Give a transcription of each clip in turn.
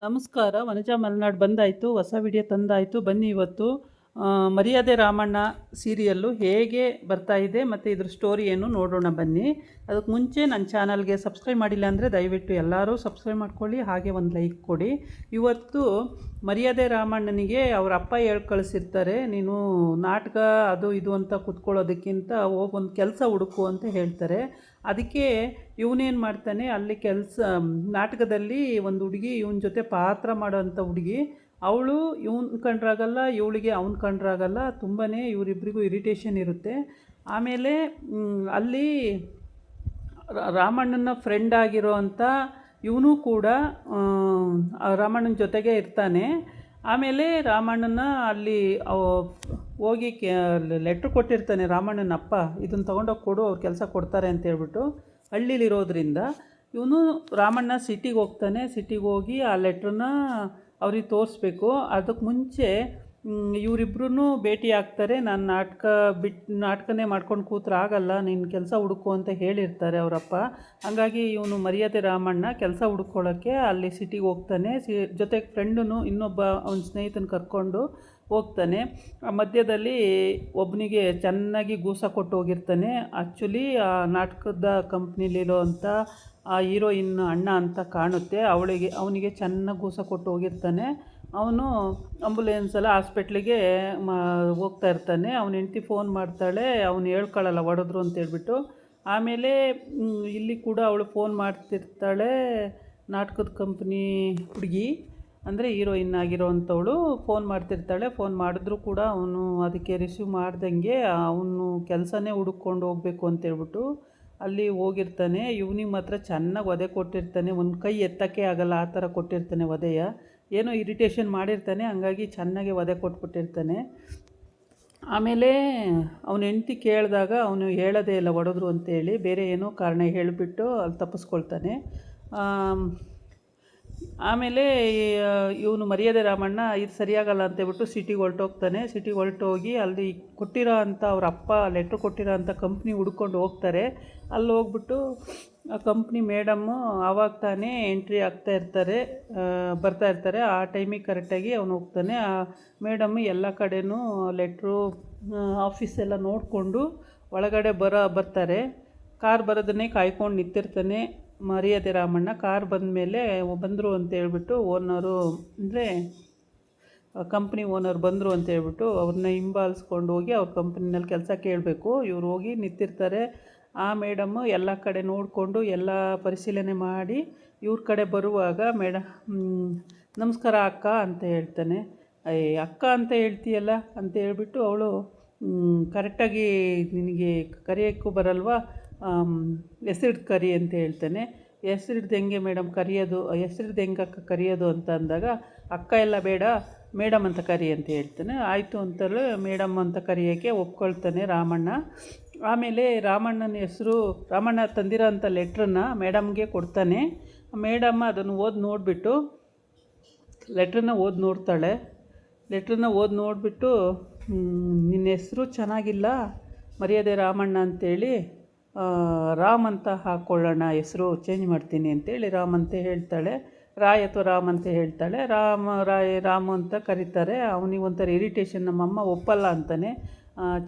ನಮಸ್ಕಾರ. ವನಜಾ ಮಲೆನಾಡು ಬಂದಾಯಿತು, ಹೊಸ ವಿಡಿಯೋ ತಂದಾಯಿತು. ಬನ್ನಿ ಇವತ್ತು ಮರ್ಯಾದೆ ರಾಮಣ್ಣ ಸೀರಿಯಲ್ಲು ಹೇಗೆ ಬರ್ತಾ ಇದೆ ಮತ್ತು ಇದ್ರ ಸ್ಟೋರಿ ಏನು ನೋಡೋಣ ಬನ್ನಿ. ಅದಕ್ಕೆ ಮುಂಚೆ ನನ್ನ ಚಾನಲ್ಗೆ ಸಬ್ಸ್ಕ್ರೈಬ್ ಮಾಡಿಲ್ಲ ಅಂದರೆ ದಯವಿಟ್ಟು ಎಲ್ಲರೂ ಸಬ್ಸ್ಕ್ರೈಬ್ ಮಾಡ್ಕೊಳ್ಳಿ, ಹಾಗೆ ಒಂದು ಲೈಕ್ ಕೊಡಿ. ಇವತ್ತು ಮರ್ಯಾದೆ ರಾಮಣ್ಣನಿಗೆ ಅವ್ರ ಅಪ್ಪ ಹೇಳಿ ಕಳಿಸಿರ್ತಾರೆ, ನೀನು ನಾಟಕ ಅದು ಇದು ಅಂತ ಕೂತ್ಕೊಳ್ಳೋದಕ್ಕಿಂತ ಹೋಗಿ ಒಂದು ಕೆಲಸ ಹುಡುಕು ಅಂತ ಹೇಳ್ತಾರೆ. ಅದಕ್ಕೆ ಇವನೇನು ಮಾಡ್ತಾನೆ, ಅಲ್ಲಿ ನಾಟಕದಲ್ಲಿ ಒಂದು ಹುಡುಗಿ ಇವನ ಜೊತೆ ಪಾತ್ರ ಮಾಡೋವಂಥ ಹುಡುಗಿ, ಅವಳು ಇವನು ಕಂಡ್ರಾಗಲ್ಲ, ಇವಳಿಗೆ ಅವ್ನು ಕಂಡ್ರಾಗಲ್ಲ. ತುಂಬಾ ಇವರಿಬ್ಬರಿಗೂ ಇರಿಟೇಷನ್ ಇರುತ್ತೆ. ಆಮೇಲೆ ಅಲ್ಲಿ ರಾಮಣ್ಣನ ಫ್ರೆಂಡ್ ಆಗಿರೋ ಅಂಥ ಇವನು ಕೂಡ ರಾಮಣ್ಣನ ಜೊತೆಗೆ ಇರ್ತಾನೆ. ಆಮೇಲೆ ರಾಮಣ್ಣನ ಅಲ್ಲಿ ಹೋಗಿ ಲೆಟ್ರ್ ಕೊಟ್ಟಿರ್ತಾನೆ ರಾಮಣ್ಣನ ಅಪ್ಪ, ಇದನ್ನು ತೊಗೊಂಡೋಗಿ ಕೊಡು, ಅವ್ರು ಕೆಲಸ ಕೊಡ್ತಾರೆ ಅಂತೇಳ್ಬಿಟ್ಟು. ಹಳ್ಳೀಲಿರೋದ್ರಿಂದ ಇವನು ರಾಮಣ್ಣ ಸಿಟಿಗೆ ಹೋಗ್ತಾನೆ. ಸಿಟಿಗೆ ಹೋಗಿ ಆ ಲೆಟ್ರನ್ನ ಅವ್ರಿಗೆ ತೋರಿಸ್ಬೇಕು. ಅದಕ್ಕೆ ಮುಂಚೆ ಇವರಿಬ್ಬರೂ ಭೇಟಿ ಆಗ್ತಾರೆ. ನಾನು ನಾಟಕನೇ ಮಾಡ್ಕೊಂಡು ಕೂತ್ರೆ ಆಗಲ್ಲ, ನೀನು ಕೆಲಸ ಹುಡುಕು ಅಂತ ಹೇಳಿರ್ತಾರೆ ಅವರಪ್ಪ. ಹಾಗಾಗಿ ಇವನು ಮರ್ಯಾದೆ ರಾಮಣ್ಣ ಕೆಲಸ ಹುಡ್ಕೊಳ್ಳೋಕ್ಕೆ ಅಲ್ಲಿ ಸಿಟಿಗೆ ಹೋಗ್ತಾನೆ. ಜೊತೆಗೆ ಫ್ರೆಂಡನು ಇನ್ನೊಬ್ಬ ಅವನ ಸ್ನೇಹಿತನ ಕರ್ಕೊಂಡು ಹೋಗ್ತಾನೆ. ಆ ಮಧ್ಯದಲ್ಲಿ ಒಬ್ಬನಿಗೆ ಚೆನ್ನಾಗಿ ಗೂಸ ಕೊಟ್ಟು ಹೋಗಿರ್ತಾನೆ. ಆ್ಯಕ್ಚುಲಿ ಆ ನಾಟಕದ ಕಂಪ್ನಿಲಿರೋ ಅಂಥ ಆ ಹೀರೋಯಿನ್ ಅಣ್ಣ ಅಂತ ಕಾಣುತ್ತೆ. ಅವನಿಗೆ ಚೆನ್ನಾಗಿ ಗೂಸ ಕೊಟ್ಟು ಹೋಗಿರ್ತಾನೆ. ಅವನು ಆಂಬುಲೆನ್ಸಲ್ಲಿ ಹಾಸ್ಪಿಟ್ಲಿಗೆ ಹೋಗ್ತಾ ಇರ್ತಾನೆ. ಅವನ ಹೆಂಡ್ತಿ ಫೋನ್ ಮಾಡ್ತಾಳೆ, ಅವನು ಹೇಳ್ಕೊಳ್ಳಲ್ಲ ಹೊಡೆದ್ರು ಅಂತೇಳ್ಬಿಟ್ಟು. ಆಮೇಲೆ ಇಲ್ಲಿ ಕೂಡ ಅವಳು ಫೋನ್ ಮಾಡ್ತಿರ್ತಾಳೆ. ನಾಟಕದ ಕಂಪ್ನಿ ಹುಡುಗಿ ಅಂದರೆ ಹೀರೋಯಿನ್ ಆಗಿರೋವಂಥವಳು ಫೋನ್ ಮಾಡ್ತಿರ್ತಾಳೆ. ಫೋನ್ ಮಾಡಿದ್ರೂ ಕೂಡ ಅವನು ಅದಕ್ಕೆ ರಿಸೀವ್ ಮಾಡ್ದಂಗೆ ಅವನು ಕೆಲಸನೇ ಹುಡುಕೊಂಡು ಹೋಗಬೇಕು ಅಂತೇಳ್ಬಿಟ್ಟು ಅಲ್ಲಿ ಹೋಗಿರ್ತಾನೆ. ಇವನಿಗೆ ಮಾತ್ರ ಚೆನ್ನಾಗಿ ಒದೆ ಕೊಟ್ಟಿರ್ತಾನೆ. ಒಂದು ಕೈ ಎತ್ತಕ್ಕೆ ಆಗಲ್ಲ ಆ ಥರ ಕೊಟ್ಟಿರ್ತಾನೆ ಒದೆಯ. ಏನೋ ಇರಿಟೇಷನ್ ಮಾಡಿರ್ತಾನೆ, ಹಂಗಾಗಿ ಚೆನ್ನಾಗಿ ಒದೆ ಕೊಟ್ಬಿಟ್ಟಿರ್ತಾನೆ. ಆಮೇಲೆ ಅವನ ಹೆಂಡ್ತಿ ಕೇಳಿದಾಗ ಅವನು ಹೇಳೋದೇ ಇಲ್ಲ ಹೊಡೆದ್ರು ಅಂತೇಳಿ, ಬೇರೆ ಏನೋ ಕಾರಣ ಹೇಳಿಬಿಟ್ಟು ಅಲ್ಲಿ ತಪ್ಪಿಸ್ಕೊಳ್ತಾನೆ. ಆಮೇಲೆ ಇವನು ಮರ್ಯಾದೆ ರಾಮಣ್ಣ ಇದು ಸರಿಯಾಗಲ್ಲ ಅಂತೇಳ್ಬಿಟ್ಟು ಸಿಟಿಗೆ ಹೊರಟೋಗ್ತಾನೆ. ಸಿಟಿಗೆ ಹೊರಟೋಗಿ ಅಲ್ಲಿ ಕೊಟ್ಟಿರೋ ಅಂಥ ಅವ್ರ ಅಪ್ಪ ಲೆಟ್ರ್ ಕೊಟ್ಟಿರೋ ಅಂಥ ಕಂಪ್ನಿ ಹುಡ್ಕೊಂಡು ಹೋಗ್ತಾರೆ. ಅಲ್ಲಿ ಹೋಗ್ಬಿಟ್ಟು ಆ ಕಂಪ್ನಿ ಮೇಡಮ್ಮು ಆವಾಗ ತಾನೇ ಎಂಟ್ರಿ ಬರ್ತಾ ಇರ್ತಾರೆ. ಆ ಟೈಮಿಗೆ ಕರೆಕ್ಟಾಗಿ ಅವನು ಹೋಗ್ತಾನೆ. ಆ ಮೇಡಮ್ಮು ಎಲ್ಲ ಕಡೆನೂ ಲೆಟ್ರು ಆಫೀಸೆಲ್ಲ ನೋಡಿಕೊಂಡು ಒಳಗಡೆ ಬರ್ತಾರೆ. ಕಾರ್ ಬರೋದನ್ನೇ ಕಾಯ್ಕೊಂಡು ನಿಂತಿರ್ತಾನೆ ಮರ್ಯಾದೆ ರಾಮಣ್ಣ. ಕಾರ್ ಬಂದಮೇಲೆ ಬಂದರು ಅಂತೇಳ್ಬಿಟ್ಟು ಓನರು ಅಂದರೆ ಕಂಪ್ನಿ ಓನರ್ ಬಂದರು ಅಂತೇಳ್ಬಿಟ್ಟು ಅವ್ರನ್ನ ಹಿಂಬಾಲಿಸ್ಕೊಂಡು ಹೋಗಿ ಅವ್ರ ಕಂಪ್ನಿನಲ್ಲಿ ಕೆಲಸ ಕೇಳಬೇಕು. ಇವ್ರು ಹೋಗಿ ನಿಂತಿರ್ತಾರೆ. ಆ ಮೇಡಮ್ಮು ಎಲ್ಲ ಕಡೆ ನೋಡಿಕೊಂಡು ಎಲ್ಲ ಪರಿಶೀಲನೆ ಮಾಡಿ ಇವ್ರ ಕಡೆ ಬರುವಾಗ ನಮಸ್ಕಾರ ಅಕ್ಕ ಅಂತ ಹೇಳ್ತಾನೆ. ಅಕ್ಕ ಅಂತ ಹೇಳ್ತೀಯಲ್ಲ ಅಂತ ಹೇಳ್ಬಿಟ್ಟು ಅವಳು ಕರೆಕ್ಟಾಗಿ ನಿನಗೆ ಕರೆಯೋಕ್ಕೂ ಬರಲ್ವಾ, ಹೆಸರಿಡ್ದು ಕರಿ ಅಂತ ಹೇಳ್ತಾನೆ. ಹೆಸರಿಡ್ದು ಹೆಂಗೆ ಮೇಡಮ್ ಕರೆಯೋದು, ಹೆಸರಿಡ್ದು ಹೆಂಗೆ ಅಕ್ಕ ಕರೆಯೋದು ಅಂತ ಅಂದಾಗ, ಅಕ್ಕ ಎಲ್ಲ ಬೇಡ ಮೇಡಮ್ ಅಂತ ಕರಿ ಅಂತ ಹೇಳ್ತಾನೆ. ಆಯಿತು ಅಂತಲೇ ಮೇಡಮ್ ಅಂತ ಕರೆಯೋಕ್ಕೆ ಒಪ್ಕೊಳ್ತಾನೆ ರಾಮಣ್ಣ. ಆಮೇಲೆ ರಾಮಣ್ಣ ತಂದಿರೋ ಅಂಥ ಲೆಟ್ರನ್ನ ಮೇಡಮ್ಗೆ ಕೊಡ್ತಾನೆ. ಮೇಡಮ್ಮ ಅದನ್ನು ನೋಡಿಬಿಟ್ಟು ಲೆಟ್ರನ್ನ ನೋಡ್ತಾಳೆ. ಲೆಟ್ರನ್ನ ನೋಡಿಬಿಟ್ಟು ನಿನ್ನ ಹೆಸರು ಚೆನ್ನಾಗಿಲ್ಲ, ಮರ್ಯಾದೆ ರಾಮಣ್ಣ ಅಂತೇಳಿ ರಾಮ್ ಅಂತ ಹಾಕ್ಕೊಳ್ಳೋಣ, ಹೆಸರು ಚೇಂಜ್ ಮಾಡ್ತೀನಿ ಅಂತೇಳಿ ರಾಮ್ ಅಂತ ಹೇಳ್ತಾಳೆ. ರಾಯ್ ಅಥವಾ ರಾಮ್ ಅಂತ ಹೇಳ್ತಾಳೆ. ರಾಮು ಅಂತ ಕರೀತಾರೆ. ಅವನಿಗೆ ಒಂಥರ ಇರಿಟೇಷನ್, ನಮ್ಮಮ್ಮ ಒಪ್ಪಲ್ಲ ಅಂತಾನೆ.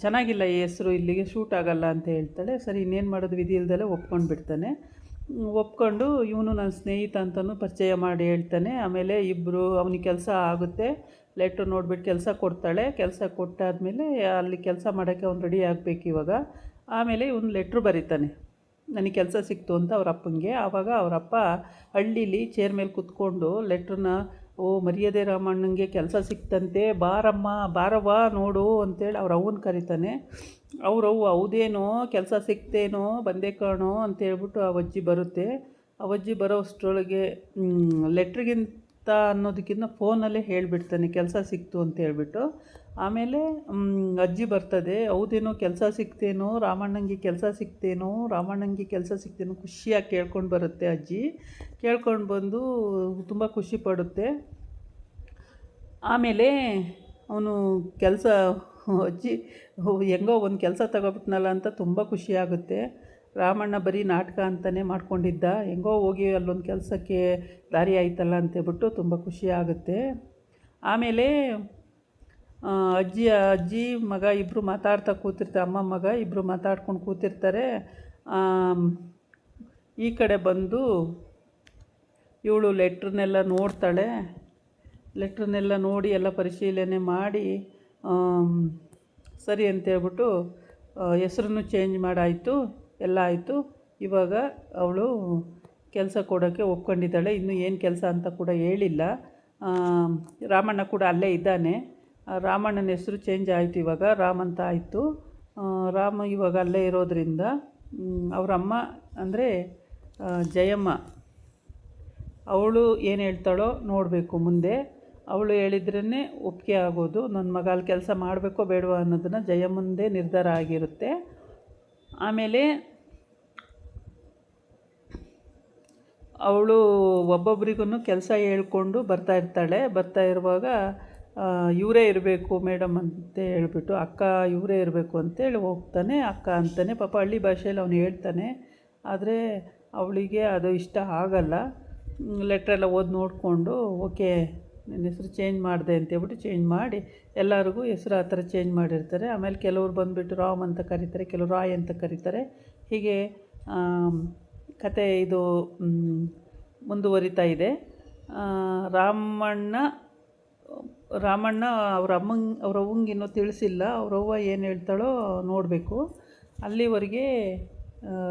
ಚೆನ್ನಾಗಿಲ್ಲ ಈ ಹೆಸರು, ಇಲ್ಲಿಗೆ ಶೂಟ್ ಆಗಲ್ಲ ಅಂತ ಹೇಳ್ತಾಳೆ. ಸರಿ ಇನ್ನೇನು ಮಾಡೋದು, ವಿಧಿ ಇಲ್ದಲೆ ಒಪ್ಕೊಂಡು ಬಿಡ್ತಾನೆ. ಒಪ್ಕೊಂಡು ಇವನು ನನ್ನ ಸ್ನೇಹಿತ ಅಂತಲೂ ಪರಿಚಯ ಮಾಡಿ ಹೇಳ್ತಾನೆ. ಆಮೇಲೆ ಇಬ್ಬರು ಅವನಿಗೆ ಕೆಲಸ ಆಗುತ್ತೆ. ಲೆಟ್ರ್ ನೋಡಿಬಿಟ್ಟು ಕೆಲಸ ಕೊಡ್ತಾಳೆ. ಕೆಲಸ ಕೊಟ್ಟಾದಮೇಲೆ ಅಲ್ಲಿ ಕೆಲಸ ಮಾಡೋಕ್ಕೆ ಅವ್ನು ರೆಡಿ ಆಗಬೇಕು ಇವಾಗ. ಆಮೇಲೆ ಇವನು ಲೆಟ್ರ್ ಬರೀತಾನೆ, ನನಗೆ ಕೆಲಸ ಸಿಕ್ತು ಅಂತ ಅವ್ರ ಅಪ್ಪಂಗೆ. ಆವಾಗ ಅವರಪ್ಪ ಹಳ್ಳೀಲಿ ಚೇರ್ ಮೇಲೆ ಕೂತ್ಕೊಂಡು ಲೆಟ್ರನ್ನ, ಮರ್ಯಾದೆ ರಾಮಣ್ಣಂಗೆ ಕೆಲಸ ಸಿಕ್ತಂತೆ, ಬಾರವ್ವ ನೋಡು ಅಂತೇಳಿ ಅವ್ರ ಅವ್ವನ ಕರೀತಾನೆ. ಅವ್ರವ್ವ ಹೌದೇನೋ ಕೆಲಸ ಸಿಕ್ತೇನೋ ಬಂದೇ ಕಾಣೋ ಅಂತೇಳ್ಬಿಟ್ಟು ಆ ಅಜ್ಜಿ ಬರುತ್ತೆ. ಆ ಅಜ್ಜಿ ಬರೋ ಅಷ್ಟರೊಳಗೆ ಲೆಟ್ರಿಗಿಂತ ಅನ್ನೋದಕ್ಕಿಂತ ಫೋನಲ್ಲೇ ಹೇಳಿಬಿಡ್ತಾನೆ ಕೆಲಸ ಸಿಕ್ತು ಅಂತ ಹೇಳ್ಬಿಟ್ಟು. ಆಮೇಲೆ ಅಜ್ಜಿ ಬರ್ತದೆ, ಹೌದೇನೋ ಕೆಲಸ ಸಿಕ್ತೇನೋ ರಾಮಣ್ಣಂಗೆ ಕೆಲಸ ಸಿಕ್ತೇನೋ ಖುಷಿಯಾಗಿ ಕೇಳ್ಕೊಂಡು ಬರುತ್ತೆ ಅಜ್ಜಿ. ಕೇಳ್ಕೊಂಡು ಬಂದು ತುಂಬ ಖುಷಿ ಪಡುತ್ತೆ. ಆಮೇಲೆ ಅವನು ಅಜ್ಜಿ ಹೆಂಗೋ ಒಂದು ಕೆಲಸ ತಗೊಬಿಟ್ನಲ್ಲ ಅಂತ ತುಂಬ ಖುಷಿಯಾಗುತ್ತೆ. ರಾಮಣ್ಣ ಬರೀ ನಾಟಕ ಅಂತಲೇ ಮಾಡ್ಕೊಂಡಿದ್ದ. ಹೆಂಗೋ ಹೋಗಿ ಅಲ್ಲೊಂದು ಕೆಲಸಕ್ಕೆ ದಾರಿ ಆಯ್ತಲ್ಲ ಅಂತೇಳ್ಬಿಟ್ಟು ತುಂಬ ಖುಷಿ ಆಗುತ್ತೆ. ಆಮೇಲೆ ಅಜ್ಜಿ ಮಗ ಇಬ್ಬರು ಮಾತಾಡ್ತಾ ಕೂತಿರ್ತಾರೆ, ಅಮ್ಮ ಮಗ ಇಬ್ಬರು ಮಾತಾಡ್ಕೊಂಡು ಕೂತಿರ್ತಾರೆ. ಈ ಕಡೆ ಬಂದು ಇವಳು ಲೆಟ್ರನ್ನೆಲ್ಲ ನೋಡ್ತಾಳೆ. ಲೆಟ್ರನ್ನೆಲ್ಲ ನೋಡಿ ಎಲ್ಲ ಪರಿಶೀಲನೆ ಮಾಡಿ ಸರಿ ಅಂತೇಳ್ಬಿಟ್ಟು ಹೆಸ್ರನ್ನು ಚೇಂಜ್ ಮಾಡಾಯಿತು, ಎಲ್ಲ ಆಯಿತು. ಇವಾಗ ಅವಳು ಕೆಲಸ ಕೊಡೋಕ್ಕೆ ಒಪ್ಕೊಂಡಿದ್ದಾಳೆ. ಇನ್ನೂ ಏನು ಕೆಲಸ ಅಂತ ಕೂಡ ಹೇಳಿಲ್ಲ. ರಾಮಣ್ಣ ಕೂಡ ಅಲ್ಲೇ ಇದ್ದಾನೆ. ರಾಮಣ್ಣನ ಹೆಸರು ಚೇಂಜ್ ಆಯಿತು, ಇವಾಗ ರಾಮ್ ಅಂತ ಆಯಿತು. ರಾಮ ಇವಾಗ ಅಲ್ಲೇ ಇರೋದ್ರಿಂದ ಅವರಮ್ಮ ಅಂದರೆ ಜಯಮ್ಮ, ಅವಳು ಏನು ಹೇಳ್ತಾಳೋ ನೋಡಬೇಕು ಮುಂದೆ. ಅವಳು ಹೇಳಿದ್ರೇ ಒಪ್ಪಿಗೆ ಆಗೋದು. ನನ್ನ ಮಗ ಅಲ್ಲಿ ಕೆಲಸ ಮಾಡಬೇಕೋ ಬೇಡವೋ ಅನ್ನೋದನ್ನು ಜಯಮ್ಮಂದೇ ನಿರ್ಧಾರ ಆಗಿರುತ್ತೆ. ಆಮೇಲೆ ಅವಳು ಒಬ್ಬೊಬ್ರಿಗೂ ಕೆಲಸ ಹೇಳ್ಕೊಂಡು ಬರ್ತಾ ಇರ್ತಾಳೆ. ಬರ್ತಾ ಇರುವಾಗ ಇವರೇ ಇರಬೇಕು ಮೇಡಮ್ ಅಂತ ಹೇಳ್ಬಿಟ್ಟು, ಅಕ್ಕ ಇವರೇ ಇರಬೇಕು ಅಂತೇಳಿ ಹೋಗ್ತಾನೆ. ಅಕ್ಕ ಅಂತಾನೆ, ಪಾಪ ಹಳ್ಳಿ ಭಾಷೆಯಲ್ಲಿ ಅವನು ಹೇಳ್ತಾನೆ. ಆದರೆ ಅವಳಿಗೆ ಅದು ಇಷ್ಟ ಆಗಲ್ಲ. ಲೆಟ್ರೆಲ್ಲ ಓದಿ ನೋಡಿಕೊಂಡು ಓಕೆ ನನ್ನ ಹೆಸರು ಚೇಂಜ್ ಮಾಡಿದೆ ಅಂತೇಳ್ಬಿಟ್ಟು ಚೇಂಜ್ ಮಾಡಿ ಎಲ್ಲರಿಗೂ ಹೆಸರು ಆ ಥರ ಚೇಂಜ್ ಮಾಡಿರ್ತಾರೆ. ಆಮೇಲೆ ಕೆಲವ್ರು ಬಂದುಬಿಟ್ಟು ರಾಮ್ ಅಂತ ಕರೀತಾರೆ, ಕೆಲವರು ರಾಯ್ ಅಂತ ಕರೀತಾರೆ. ಹೀಗೆ ಕತೆ ಇದು ಮುಂದುವರಿತಾ ಇದೆ. ರಾಮಣ್ಣ ಅವ್ರ ಅವ್ವಂಗೆ ಇನ್ನೂ ತಿಳಿಸಿಲ್ಲ. ಅವ್ರವ್ವ ಏನು ಹೇಳ್ತಾಳೋ ನೋಡಬೇಕು. ಅಲ್ಲಿವರೆಗೆ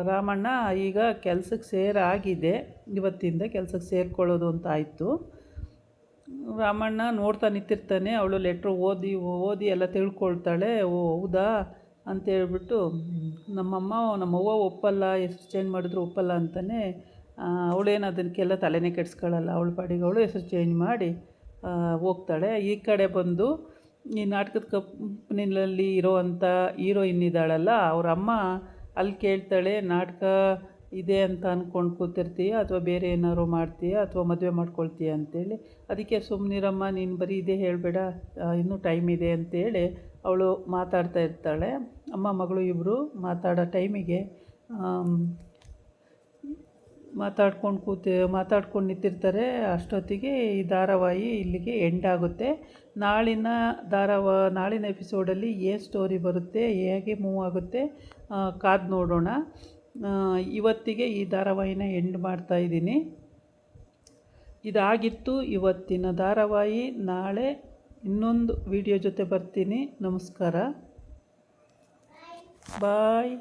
ರಾಮಣ್ಣ ಈಗ ಕೆಲಸಕ್ಕೆ ಸೇರಾಗಿದೆ. ಇವತ್ತಿಂದ ಕೆಲಸಕ್ಕೆ ಸೇರಿಕೊಳ್ಳೋದು ಅಂತ ಆಯಿತು. ರಾಮಣ್ಣ ನೋಡ್ತಾ ನಿಂತಿರ್ತಾನೆ. ಅವಳು ಲೆಟ್ರ್ ಓದಿ ಎಲ್ಲ ತಿಳ್ಕೊಳ್ತಾಳೆ. ಓ ಹೌದಾ ಅಂತೇಳ್ಬಿಟ್ಟು ನಮ್ಮವ್ವ ಒಪ್ಪಲ್ಲ, ಹೆಸ್ರು ಚೇಂಜ್ ಮಾಡಿದ್ರು ಒಪ್ಪಲ್ಲ ಅಂತಾನೆ. ಅವಳೇನು ಅದಕ್ಕೆಲ್ಲ ತಲೆನೇ ಕೆಡಿಸ್ಕೊಳ್ಳಲ್ಲ. ಅವಳ ಪಾಡಿಗೆ ಅವಳು ಹೆಸರು ಚೇಂಜ್ ಮಾಡಿ ಹೋಗ್ತಾಳೆ. ಈ ಕಡೆ ಬಂದು ಈ ನಾಟಕದ ಕಂಪ್ನಿನಲ್ಲಿ ಇರೋವಂಥ ಹೀರೋಯಿನ್ ಇದ್ದಾಳಲ್ಲ, ಅವರಮ್ಮ ಅಲ್ಲಿ ಕೇಳ್ತಾಳೆ, ನಾಟಕ ಇದೆ ಅಂತ ಅಂದ್ಕೊಂಡು ಕೂತಿರ್ತೀಯ ಅಥವಾ ಬೇರೆ ಏನಾದ್ರು ಮಾಡ್ತೀಯ ಅಥವಾ ಮದುವೆ ಮಾಡ್ಕೊಳ್ತೀಯ ಅಂತೇಳಿ. ಅದಕ್ಕೆ ಸುಮ್ಮನಿರಮ್ಮ, ನೀನು ಬರೀ ಇದೇ ಹೇಳಬೇಡ, ಇನ್ನೂ ಟೈಮ್ ಇದೆ ಅಂತೇಳಿ ಅವಳು ಮಾತಾಡ್ತಾ ಇರ್ತಾಳೆ. ಅಮ್ಮ ಮಗಳು ಇಬ್ಬರು ಮಾತಾಡೋ ಟೈಮಿಗೆ ಮಾತಾಡ್ಕೊಂಡು ನಿಂತಿರ್ತಾರೆ. ಅಷ್ಟೊತ್ತಿಗೆ ಈ ಧಾರಾವಾಹಿ ಇಲ್ಲಿಗೆ ಎಂಡ್ ಆಗುತ್ತೆ. ನಾಳಿನ ಎಪಿಸೋಡಲ್ಲಿ ಏನು ಸ್ಟೋರಿ ಬರುತ್ತೆ, ಹೇಗೆ ಮೂವ್ ಆಗುತ್ತೆ ಕಾದು ನೋಡೋಣ. ಇವತ್ತಿಗೆ ಈ ಧಾರಾವಾಹಿನ ಎಂಡ್ ಮಾಡ್ತಾಯಿದ್ದೀನಿ. ಇದಾಗಿತ್ತು ಇವತ್ತಿನ ಧಾರಾವಾಹಿ. ನಾಳೆ ಇನ್ನೊಂದು ವಿಡಿಯೋ ಜೊತೆ ಬರ್ತೀನಿ. ನಮಸ್ಕಾರ, ಬಾಯ್.